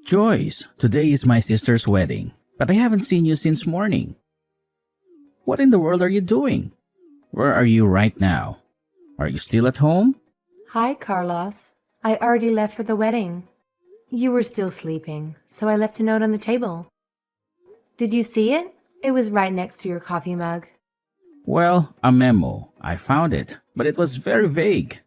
Joyce, today is my sister's wedding, but I haven't seen you since morning. What in the world are you doing? Where are you right now? Are you still at home? Hi, Carlos. I already left for the wedding. You were still sleeping, so I left a note on the table. Did you see it? It was right next to your coffee mug. Well, a memo. I found it, but it was very vague.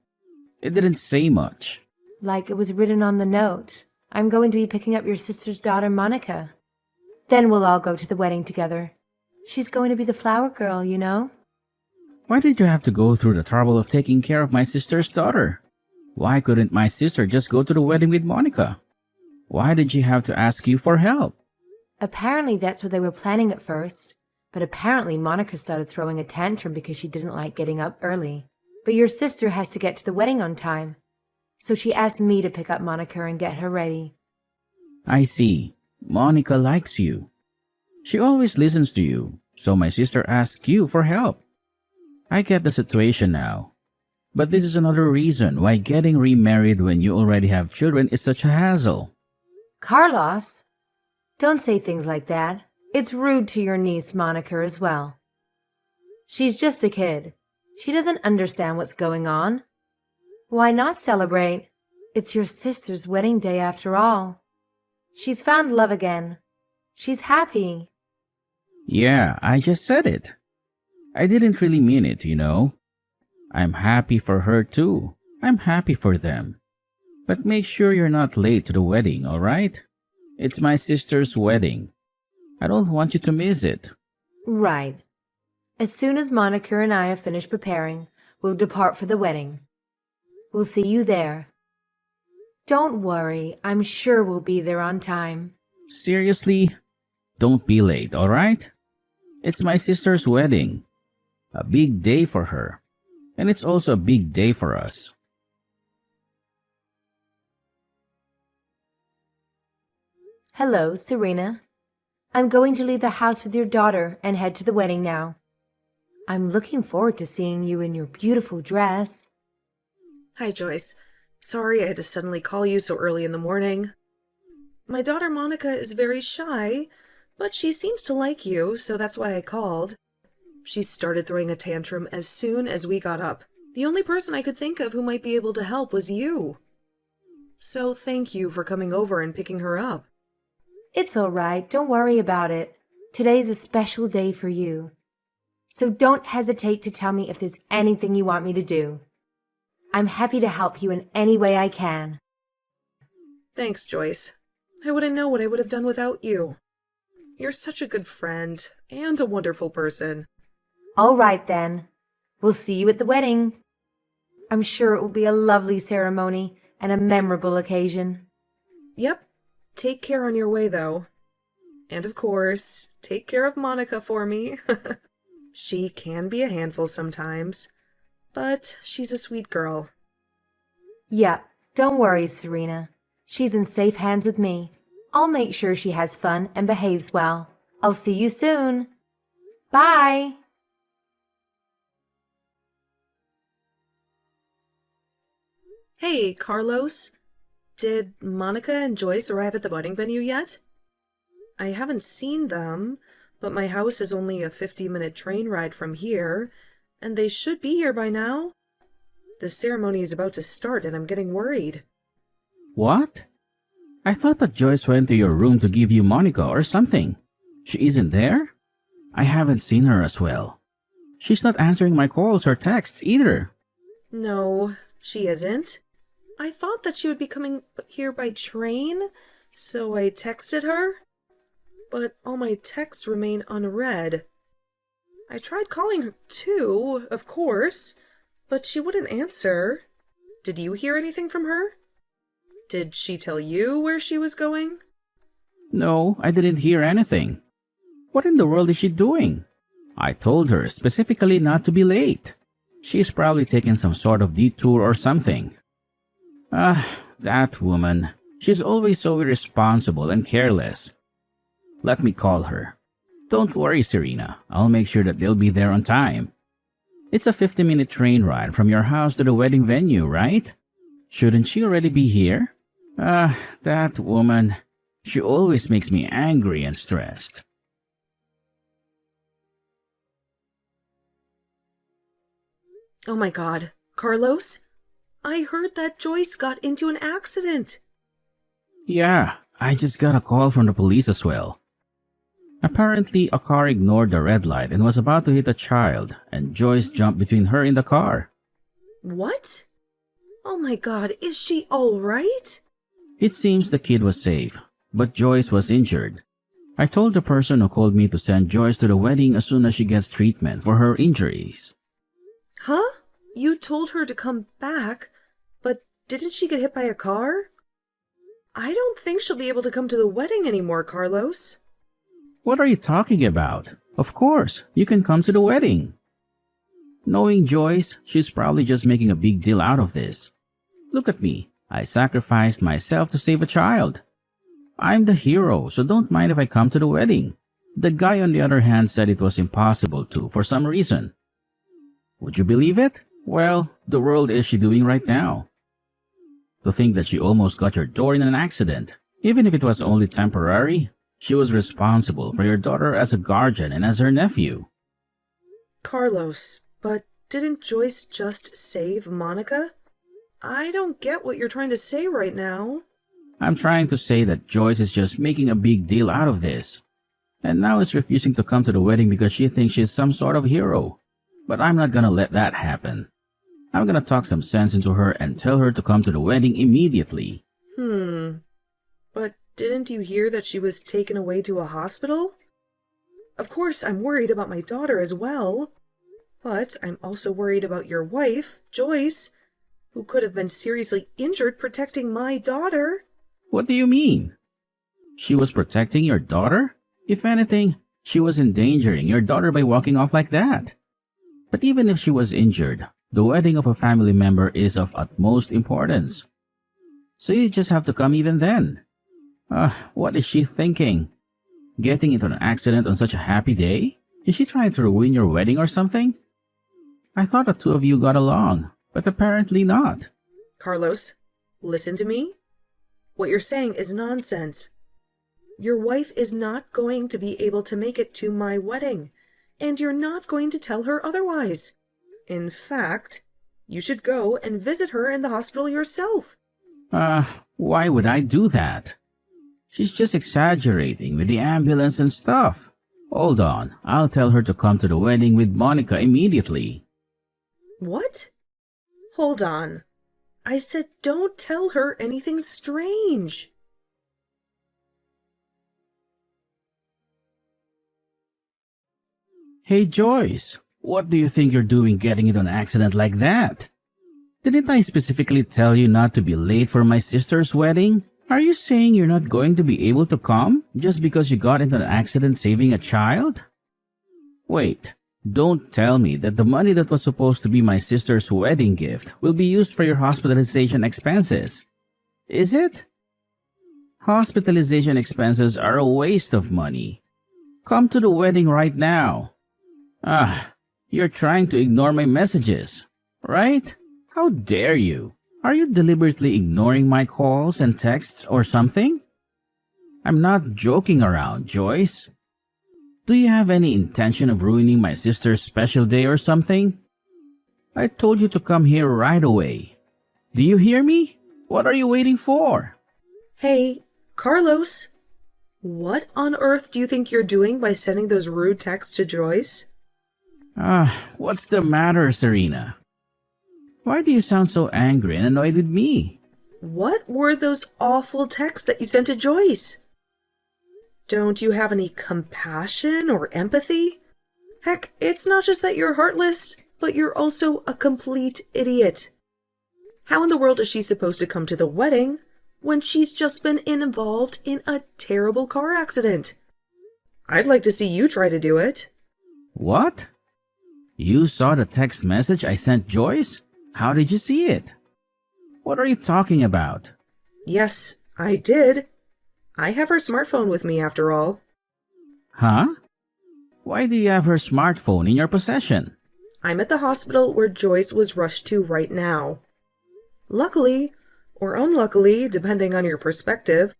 It didn't say much. Like it was written on the note. I'm going to be picking up your sister's daughter, Monica. Then we'll all go to the wedding together. She's going to be the flower girl, you know? Why did you have to go through the trouble of taking care of my sister's daughter? Why couldn't my sister just go to the wedding with Monica? Why did she have to ask you for help? Apparently that's what they were planning at first. But apparently Monica started throwing a tantrum because she didn't like getting up early. But your sister has to get to the wedding on time. So she asked me to pick up Monica and get her ready. I see. Monica likes you. She always listens to you, so my sister asked you for help. I get the situation now. But this is another reason why getting remarried when you already have children is such a hassle. Carlos, don't say things like that. It's rude to your niece Monica as well. She's just a kid. She doesn't understand what's going on. Why not celebrate? It's your sister's wedding day after all. She's found love again. She's happy. Yeah, I just said it. I didn't really mean it, you know. I'm happy for her too. I'm happy for them. But make sure you're not late to the wedding, alright? It's my sister's wedding. I don't want you to miss it. Right. As soon as Monica and I have finished preparing, we'll depart for the wedding. We'll see you there. Don't worry, I'm sure we'll be there on time. Seriously? Don't be late, alright? It's my sister's wedding. A big day for her. And it's also a big day for us. Hello, Serena. I'm going to leave the house with your daughter and head to the wedding now. I'm looking forward to seeing you in your beautiful dress. Hi, Joyce. Sorry I had to suddenly call you so early in the morning. My daughter Monica is very shy, but she seems to like you, so that's why I called. She started throwing a tantrum as soon as we got up. The only person I could think of who might be able to help was you. So thank you for coming over and picking her up. It's all right. Don't worry about it. Today's a special day for you. So don't hesitate to tell me if there's anything you want me to do. I'm happy to help you in any way I can. Thanks, Joyce. I wouldn't know what I would have done without you. You're such a good friend and a wonderful person. All right, then. We'll see you at the wedding. I'm sure it will be a lovely ceremony and a memorable occasion. Yep. Take care on your way, though. And of course, take care of Monica for me. She can be a handful sometimes, but she's a sweet girl. Yeah, don't worry, Serena. She's in safe hands with me. I'll make sure she has fun and behaves well. I'll see you soon. Bye! Hey, Carlos. Did Monica and Joyce arrive at the wedding venue yet? I haven't seen them, but my house is only a 50-minute train ride from here, and they should be here by now. The ceremony is about to start, and I'm getting worried. What? I thought that Joyce went to your room to give you Monica or something. She isn't there? I haven't seen her as well. She's not answering my calls or texts either. No, she isn't. I thought that she would be coming here by train, so I texted her. But all my texts remain unread. I tried calling her too, of course, but she wouldn't answer. Did you hear anything from her? Did she tell you where she was going? No, I didn't hear anything. What in the world is she doing? I told her specifically not to be late. She's probably taken some sort of detour or something. That woman. She's always so irresponsible and careless. Let me call her. Don't worry, Serena. I'll make sure that they'll be there on time. It's a 50-minute train ride from your house to the wedding venue, right? Shouldn't she already be here? That woman. She always makes me angry and stressed. Oh my god, Carlos? I heard that Joyce got into an accident. Yeah, I just got a call from the police as well. Apparently, a car ignored the red light and was about to hit a child, and Joyce jumped between her and the car. What? Oh my god, is she alright? It seems the kid was safe, but Joyce was injured. I told the person who called me to send Joyce to the wedding as soon as she gets treatment for her injuries. Huh? You told her to come back, but didn't she get hit by a car? I don't think she'll be able to come to the wedding anymore, Carlos. What are you talking about? Of course, you can come to the wedding. Knowing Joyce, she's probably just making a big deal out of this. Look at me. I sacrificed myself to save a child. I'm the hero, so don't mind if I come to the wedding. The guy on the other hand said it was impossible to for some reason. Would you believe it? Well, the world is she doing right now? To think that she almost got your door in an accident, even if it was only temporary, she was responsible for your daughter as a guardian and as her nephew. Carlos, but didn't Joyce just save Monica? I don't get what you're trying to say right now. I'm trying to say that Joyce is just making a big deal out of this, and now is refusing to come to the wedding because she thinks she's some sort of hero. But I'm not gonna let that happen. I'm gonna talk some sense into her and tell her to come to the wedding immediately. But didn't you hear that she was taken away to a hospital? Of course, I'm worried about my daughter as well. But I'm also worried about your wife, Joyce, who could have been seriously injured protecting my daughter. What do you mean? She was protecting your daughter? If anything, she was endangering your daughter by walking off like that. But even if she was injured, the wedding of a family member is of utmost importance. So you just have to come even then. What is she thinking? Getting into an accident on such a happy day? Is she trying to ruin your wedding or something? I thought the two of you got along, but apparently not. Carlos, listen to me. What you're saying is nonsense. Your wife is not going to be able to make it to my wedding, and you're not going to tell her otherwise. In fact, you should go and visit her in the hospital yourself. Why would I do that? She's just exaggerating with the ambulance and stuff. Hold on, I'll tell her to come to the wedding with Monica immediately. What? Hold on. I said don't tell her anything strange. Hey Joyce, what do you think you're doing getting into an accident like that? Didn't I specifically tell you not to be late for my sister's wedding? Are you saying you're not going to be able to come just because you got into an accident saving a child? Wait, don't tell me that the money that was supposed to be my sister's wedding gift will be used for your hospitalization expenses. Is it? Hospitalization expenses are a waste of money. Come to the wedding right now. You're trying to ignore my messages, right? How dare you? Are you deliberately ignoring my calls and texts or something? I'm not joking around, Joyce. Do you have any intention of ruining my sister's special day or something? I told you to come here right away. Do you hear me? What are you waiting for? Hey, Carlos. What on earth do you think you're doing by sending those rude texts to Joyce? What's the matter, Serena? Why do you sound so angry and annoyed with me? What were those awful texts that you sent to Joyce? Don't you have any compassion or empathy? Heck, it's not just that you're heartless, but you're also a complete idiot. How in the world is she supposed to come to the wedding when she's just been involved in a terrible car accident? I'd like to see you try to do it. What? You saw the text message I sent Joyce? How did you see it? What are you talking about? Yes, I did. I have her smartphone with me after all. Huh? Why do you have her smartphone in your possession? I'm at the hospital where Joyce was rushed to right now. Luckily, or unluckily, depending on your perspective,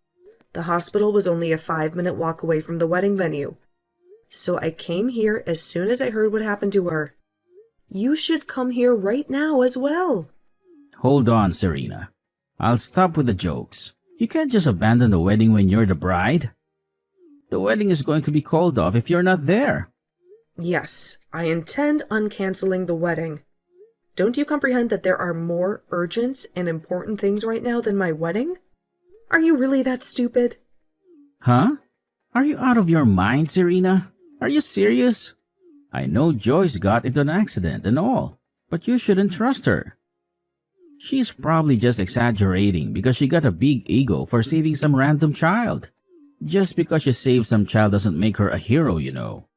The hospital was only a 5-minute walk away from the wedding venue. So I came here as soon as I heard what happened to her. You should come here right now as well. Hold on, Serena. I'll stop with the jokes. You can't just abandon the wedding when you're the bride. The wedding is going to be called off if you're not there. Yes, I intend on canceling the wedding. Don't you comprehend that there are more urgent and important things right now than my wedding? Are you really that stupid? Huh? Are you out of your mind, Serena? Are you serious? I know Joyce got into an accident and all, but you shouldn't trust her. She's probably just exaggerating because she got a big ego for saving some random child. Just because she saved some child doesn't make her a hero, you know.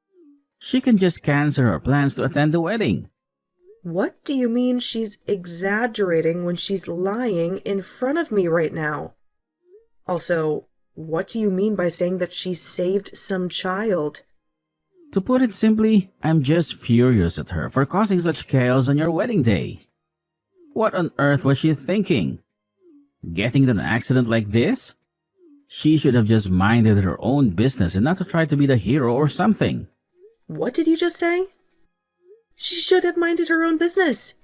She can just cancel her plans to attend the wedding. What do you mean she's exaggerating when she's lying in front of me right now? Also, what do you mean by saying that she saved some child? To put it simply, I'm just furious at her for causing such chaos on your wedding day. What on earth was she thinking? Getting into an accident like this? She should have just minded her own business and not to try to be the hero or something. What did you just say? She should have minded her own business.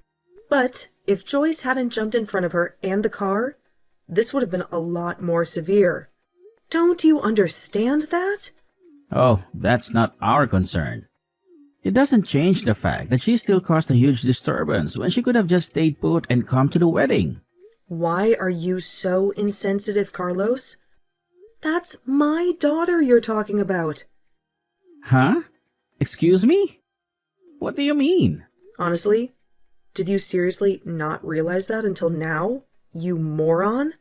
But if Joyce hadn't jumped in front of her and the car, this would have been a lot more severe. Don't you understand that? Oh, that's not our concern. It doesn't change the fact that she still caused a huge disturbance when she could have just stayed put and come to the wedding. Why are you so insensitive, Carlos? That's my daughter you're talking about. Huh? Excuse me? What do you mean? Honestly, did you seriously not realize that until now, you moron?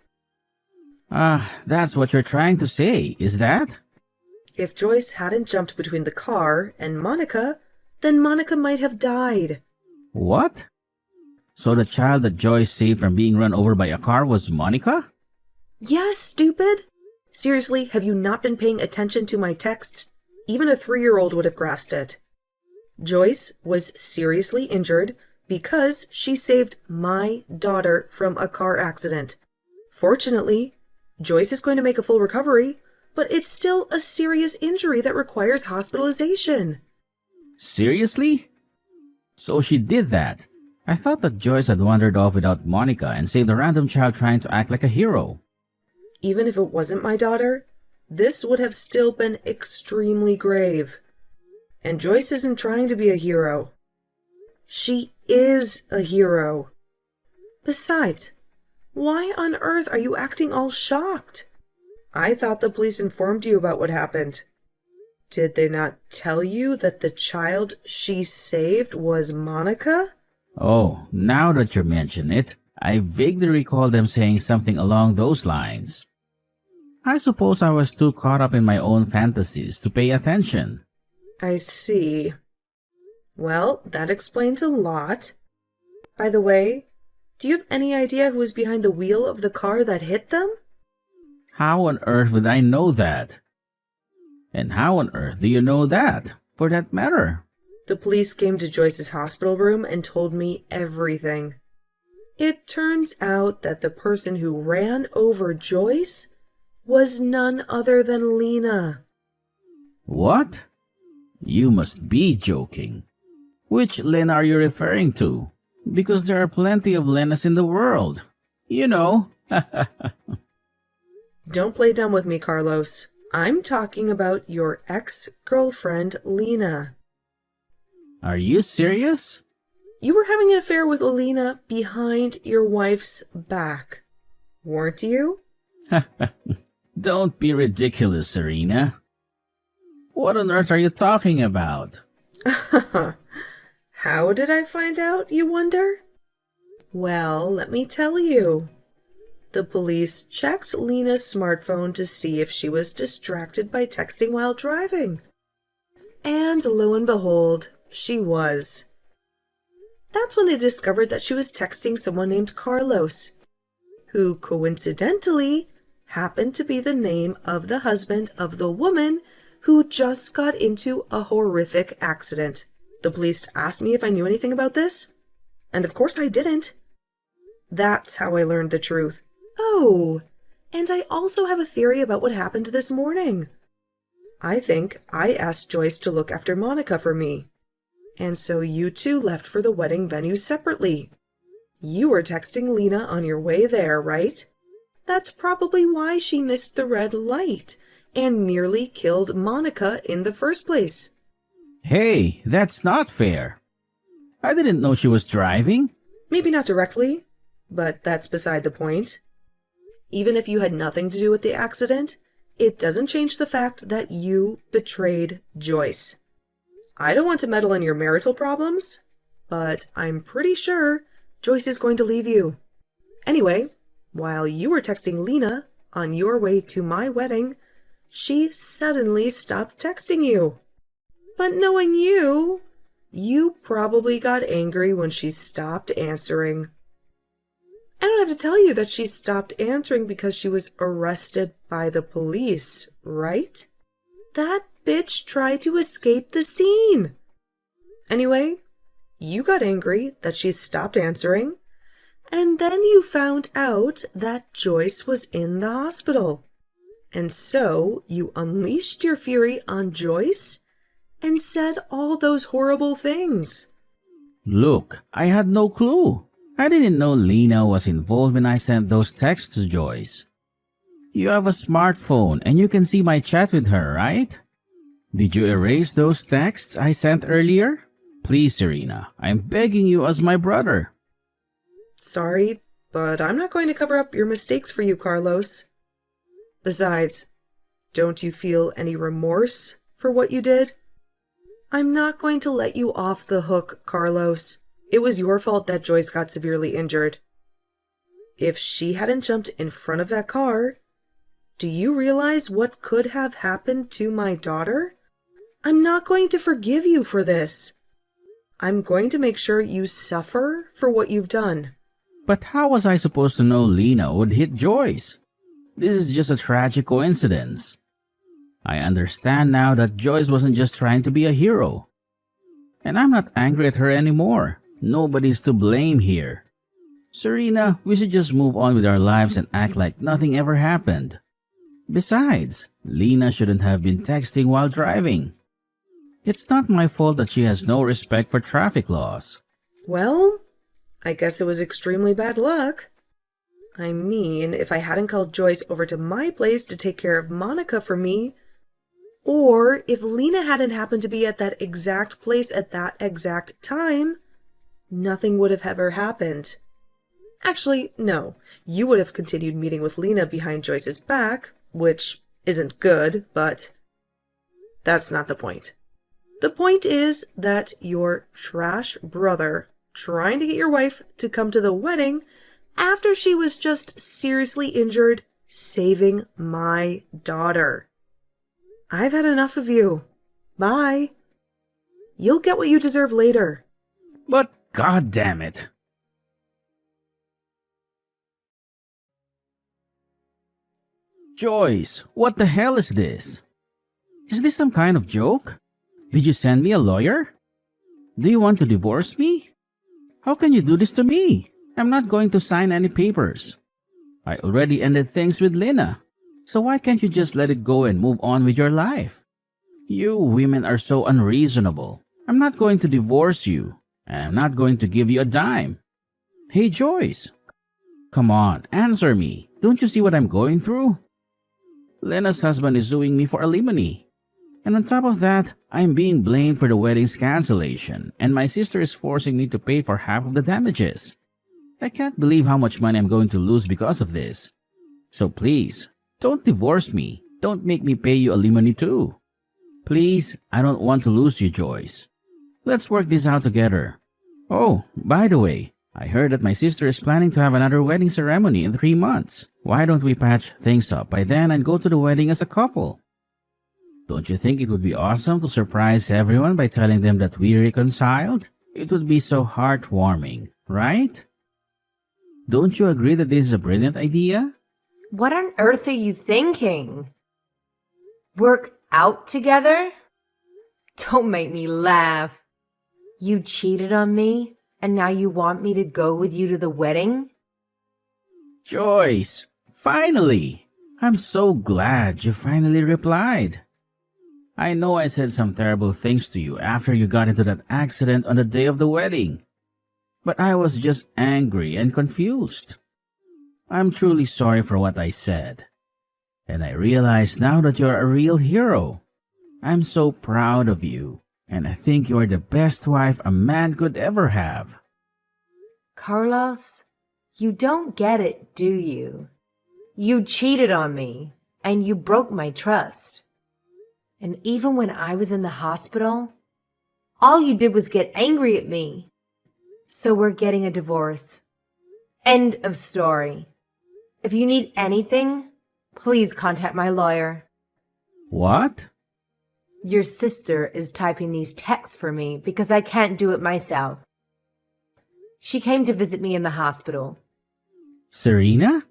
That's what you're trying to say, is that? If Joyce hadn't jumped between the car and Monica, then Monica might have died. What? So the child that Joyce saved from being run over by a car was Monica? Yes, stupid! Seriously, have you not been paying attention to my texts? Even a 3-year-old would have grasped it. Joyce was seriously injured because she saved my daughter from a car accident. Fortunately, Joyce is going to make a full recovery, but it's still a serious injury that requires hospitalization. Seriously? So she did that. I thought that Joyce had wandered off without Monica and saved a random child trying to act like a hero. Even if it wasn't my daughter, this would have still been extremely grave. And Joyce isn't trying to be a hero. She is a hero. Besides, why on earth are you acting all shocked? I thought the police informed you about what happened. Did they not tell you that the child she saved was Monica? Oh, now that you mention it, I vaguely recall them saying something along those lines. I suppose I was too caught up in my own fantasies to pay attention. I see. Well, that explains a lot. By the way, do you have any idea who was behind the wheel of the car that hit them? How on earth would I know that? And how on earth do you know that, for that matter? The police came to Joyce's hospital room and told me everything. It turns out that the person who ran over Joyce was none other than Lena. What? You must be joking. Which Lena are you referring to? Because there are plenty of Lenas in the world. You know. Don't play dumb with me, Carlos. I'm talking about your ex-girlfriend, Lena. Are you serious? You were having an affair with Lena behind your wife's back, weren't you? Don't be ridiculous, Serena. What on earth are you talking about? How did I find out, you wonder? Well, let me tell you. The police checked Lena's smartphone to see if she was distracted by texting while driving. And lo and behold, she was. That's when they discovered that she was texting someone named Carlos, who coincidentally happened to be the name of the husband of the woman who just got into a horrific accident. The police asked me if I knew anything about this, and of course I didn't. That's how I learned the truth. Oh, And I also have a theory about what happened this morning. I think I asked Joyce to look after Monica for me. And so you two left for the wedding venue separately. You were texting Lena on your way there, right? That's probably why she missed the red light and nearly killed Monica in the first place. Hey, that's not fair. I didn't know she was driving. Maybe not directly, but that's beside the point. Even if you had nothing to do with the accident, it doesn't change the fact that you betrayed Joyce. I don't want to meddle in your marital problems, but I'm pretty sure Joyce is going to leave you. Anyway, while you were texting Lena on your way to my wedding, she suddenly stopped texting you. But knowing you, you probably got angry when she stopped answering. I don't have to tell you that she stopped answering because she was arrested by the police, right? That bitch tried to escape the scene. Anyway, you got angry that she stopped answering, and then you found out that Joyce was in the hospital. And so you unleashed your fury on Joyce and said all those horrible things. Look, I had no clue. I didn't know Lena was involved when I sent those texts to Joyce. You have a smartphone and you can see my chat with her, right? Did you erase those texts I sent earlier? Please, Serena, I'm begging you as my brother. Sorry, but I'm not going to cover up your mistakes for you, Carlos. Besides, don't you feel any remorse for what you did? I'm not going to let you off the hook, Carlos. It was your fault that Joyce got severely injured. If she hadn't jumped in front of that car, do you realize what could have happened to my daughter? I'm not going to forgive you for this. I'm going to make sure you suffer for what you've done. But how was I supposed to know Lena would hit Joyce? This is just a tragic coincidence. I understand now that Joyce wasn't just trying to be a hero. And I'm not angry at her anymore. Nobody's to blame here. Serena, we should just move on with our lives and act like nothing ever happened. Besides, Lena shouldn't have been texting while driving. It's not my fault that she has no respect for traffic laws. Well, I guess it was extremely bad luck. I mean, if I hadn't called Joyce over to my place to take care of Monica for me, or if Lena hadn't happened to be at that exact place at that exact time, nothing would have ever happened. Actually, no. You would have continued meeting with Lena behind Joyce's back, which isn't good, but that's not the point. The point is that your trash brother trying to get your wife to come to the wedding after she was just seriously injured saving my daughter. I've had enough of you. Bye. You'll get what you deserve later. But God damn it. Joyce, what the hell is this? Is this some kind of joke? Did you send me a lawyer? Do you want to divorce me? How can you do this to me? I'm not going to sign any papers. I already ended things with Lena. So why can't you just let it go and move on with your life? You women are so unreasonable. I'm not going to divorce you. And I'm not going to give you a dime. Hey Joyce, come on, answer me. Don't you see what I'm going through? Lena's husband is suing me for alimony. And on top of that, I'm being blamed for the wedding's cancellation, and my sister is forcing me to pay for half of the damages. I can't believe how much money I'm going to lose because of this. So please, don't divorce me. Don't make me pay you alimony too. Please, I don't want to lose you, Joyce. Let's work this out together. Oh, by the way, I heard that my sister is planning to have another wedding ceremony in 3 months. Why don't we patch things up by then and go to the wedding as a couple? Don't you think it would be awesome to surprise everyone by telling them that we reconciled? It would be so heartwarming, right? Don't you agree that this is a brilliant idea? What on earth are you thinking? Work out together? Don't make me laugh. You cheated on me, and now you want me to go with you to the wedding? Joyce, Finally! I'm so glad you finally replied. I know I said some terrible things to you after you got into that accident on the day of the wedding, but I was just angry and confused. I'm truly sorry for what I said, and I realize now that you're a real hero. I'm so proud of you, and I think you're the best wife a man could ever have. Carlos, you don't get it, do you? You cheated on me, and you broke my trust. And even when I was in the hospital, all you did was get angry at me. So we're getting a divorce. End of story. If you need anything, please contact my lawyer. What? Your sister is typing these texts for me because I can't do it myself. She came to visit me in the hospital. Serena?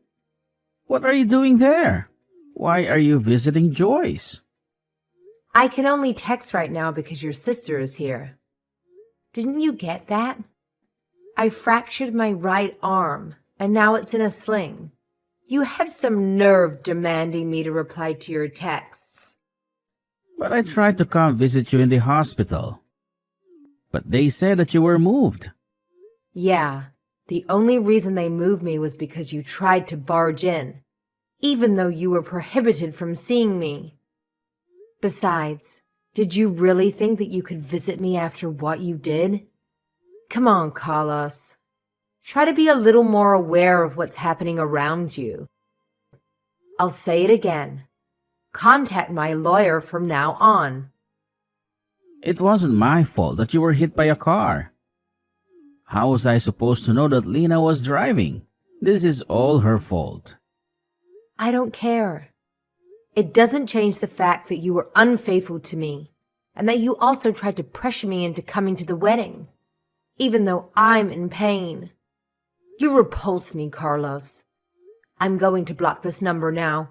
What are you doing there? Why are you visiting Joyce? I can only text right now because your sister is here. Didn't you get that? I fractured my right arm, and now it's in a sling. You have some nerve demanding me to reply to your texts. But I tried to come visit you in the hospital. But they said that you were moved. Yeah, the only reason they moved me was because you tried to barge in, even though you were prohibited from seeing me. Besides, did you really think that you could visit me after what you did? Come on, Carlos. Try to be a little more aware of what's happening around you. I'll say it again. Contact my lawyer from now on. It wasn't my fault that you were hit by a car. How was I supposed to know that Lena was driving? This is all her fault. I don't care. It doesn't change the fact that you were unfaithful to me, and that you also tried to pressure me into coming to the wedding, even though I'm in pain. You repulse me, Carlos. I'm going to block this number now.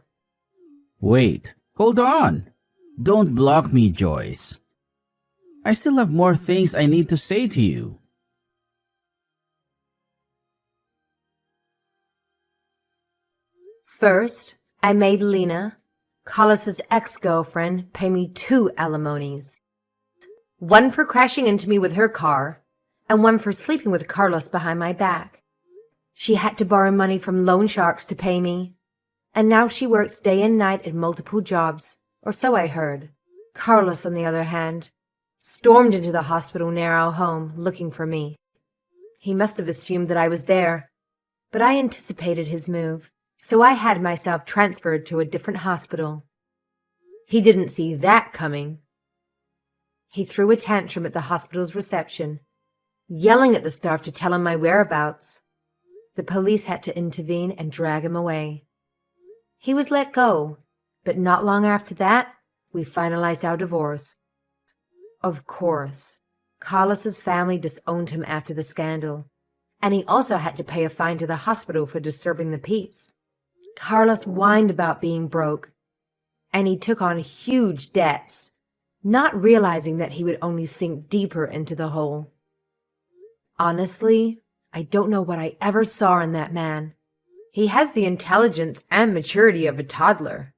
Wait, hold on. Don't block me, Joyce. I still have more things I need to say to you. First, I made Lena, Carlos's ex-girlfriend, pay me 2 alimonies. One for crashing into me with her car, and one for sleeping with Carlos behind my back. She had to borrow money from loan sharks to pay me, and now she works day and night at multiple jobs, or so I heard. Carlos, on the other hand, stormed into the hospital near our home looking for me. He must have assumed that I was there, but I anticipated his move, so I had myself transferred to a different hospital. He didn't see that coming. He threw a tantrum at the hospital's reception, yelling at the staff to tell him my whereabouts. The police had to intervene and drag him away. He was let go, but not long after that, we finalized our divorce. Of course, Carlos's family disowned him after the scandal, and he also had to pay a fine to the hospital for disturbing the peace. Carlos whined about being broke, and he took on huge debts, not realizing that he would only sink deeper into the hole. Honestly, I don't know what I ever saw in that man. He has the intelligence and maturity of a toddler,